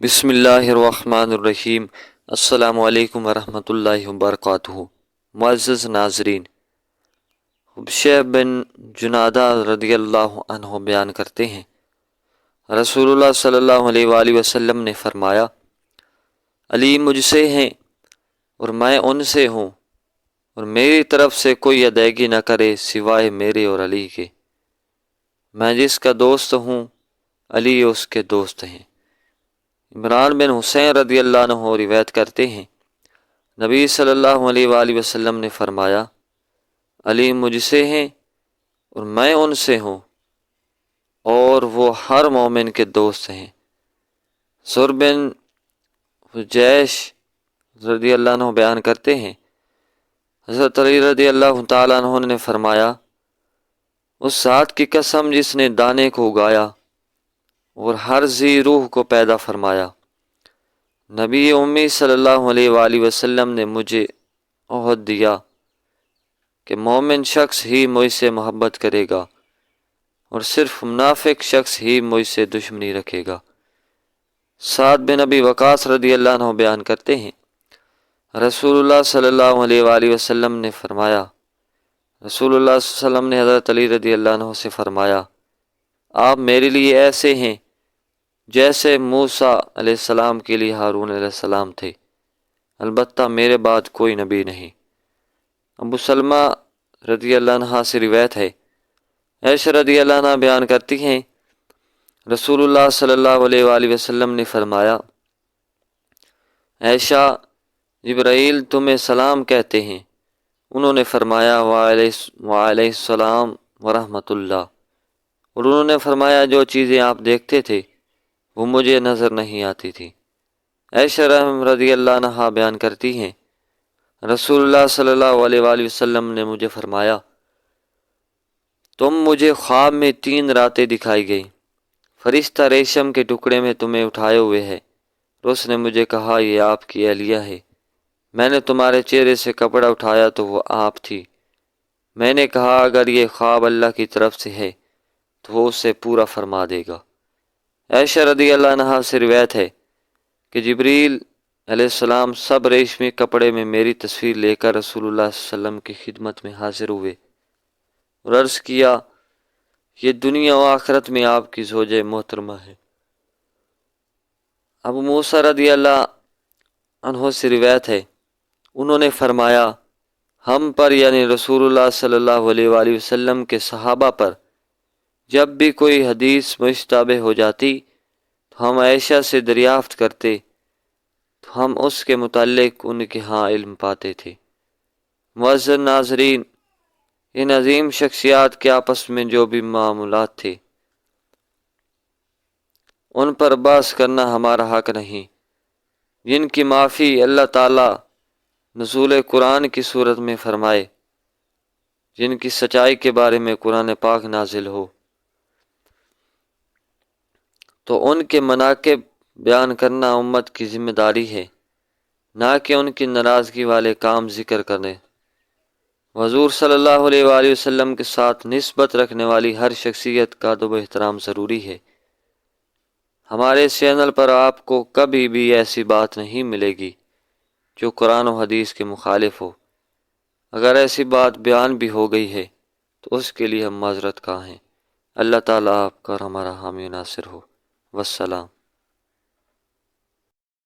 بسم اللہ الرحمن الرحیم۔ السلام علیکم ورحمۃ اللہ وبرکاتہ۔ معزز ناظرین، حبشہ بن جنادہ رضی اللہ عنہ بیان کرتے ہیں، رسول اللہ صلی اللہ علیہ وآلہ وسلم نے فرمایا، علی مجھ سے ہیں اور میں ان سے ہوں، اور میری طرف سے کوئی ادائیگی نہ کرے سوائے میرے اور علی کے۔ میں جس کا دوست ہوں، علی اس کے دوست ہیں۔ عمران بن حسین رضی اللہ عنہ روایت کرتے ہیں، نبی صلی اللہ علیہ وآلہ وسلم نے فرمایا، علی مجھ سے ہیں اور میں ان سے ہوں، اور وہ ہر مومن کے دوست ہیں۔ سر بن حجیش رضی اللہ عنہ بیان کرتے ہیں، حضرت علی رضی اللہ تعالیٰ عنہ نے فرمایا، اس ذات کی قسم جس نے دانے کو اگایا اور ہر ذی روح کو پیدا فرمایا، نبی امی صلی اللہ علیہ وآلہ وسلم نے مجھے عہد دیا کہ مومن شخص ہی مجھ سے محبت کرے گا اور صرف منافق شخص ہی مجھ سے دشمنی رکھے گا۔ سعد بن ابی وقاص رضی اللہ عنہ بیان کرتے ہیں، رسول اللہ صلی اللہ علیہ وآلہ وسلم نے فرمایا، رسول اللہ صلی اللہ علیہ وسلم نے حضرت علی رضی اللہ عنہ سے فرمایا، آپ میرے لیے ایسے ہیں جیسے موسیٰ علیہ السلام کے لیے ہارون علیہ السلام تھے، البتہ میرے بعد کوئی نبی نہیں۔ ابو سلمہ رضی اللہ عنہ سے روایت ہے، عائشہ رضی اللہ عنہ بیان کرتی ہیں، رسول اللہ صلی اللہ علیہ وآلہ وسلم نے فرمایا، عائشہ جبرائیل تمہیں سلام کہتے ہیں۔ انہوں نے فرمایا، وعلیہ السلام ورحمۃ اللہ، اور انہوں نے فرمایا، جو چیزیں آپ دیکھتے تھے وہ مجھے نظر نہیں آتی تھی۔ عائشہ رضی اللہ عنہا بیان کرتی ہیں، رسول اللہ صلی اللہ علیہ وآلہ وسلم نے مجھے فرمایا، تم مجھے خواب میں 3 راتیں دکھائی گئی، فرشتہ ریشم کے ٹکڑے میں تمہیں اٹھائے ہوئے ہے، اور اس نے مجھے کہا، یہ آپ کی اہلیہ ہے۔ میں نے تمہارے چہرے سے کپڑا اٹھایا تو وہ آپ تھی۔ میں نے کہا، اگر یہ خواب اللہ کی طرف سے ہے تو وہ اسے پورا فرما دے گا۔ عائشہ رضی اللہ عنہا سے روایت ہے کہ جبریل علیہ السلام سب ریشمی کپڑے میں میری تصویر لے کر رسول اللہ صلی اللہ علیہ وسلم کی خدمت میں حاضر ہوئے اور عرض کیا، یہ دنیا و آخرت میں آپ کی زوج محترمہ ہے۔ ابو موسیٰ رضی اللہ عنہ سے روایت ہے، انہوں نے فرمایا، ہم پر یعنی رسول اللہ صلی اللہ علیہ وآلہ وسلم کے صحابہ پر جب بھی کوئی حدیث مشتبہ ہو جاتی تو ہم عائشہ سے دریافت کرتے تو ہم اس کے متعلق ان کے ہاں علم پاتے تھے۔ معزز ناظرین، ان عظیم شخصیات کے آپس میں جو بھی معاملات تھے ان پر بحث کرنا ہمارا حق نہیں۔ جن کی معافی اللہ تعالیٰ نزول قرآن کی صورت میں فرمائے، جن کی سچائی کے بارے میں قرآن پاک نازل ہو، تو ان کے مناقب بیان کرنا امت کی ذمہ داری ہے، نہ کہ ان کی ناراضگی والے کام ذکر کرنے۔ حضور صلی اللہ علیہ وآلہ وسلم کے ساتھ نسبت رکھنے والی ہر شخصیت کا ادب و احترام ضروری ہے۔ ہمارے چینل پر آپ کو کبھی بھی ایسی بات نہیں ملے گی جو قرآن و حدیث کے مخالف ہو۔ اگر ایسی بات بیان بھی ہو گئی ہے تو اس کے لیے ہم معذرت خواہ ہیں۔ اللہ تعالیٰ آپ کا اور ہمارا حامی و ناصر ہو۔ والسلام۔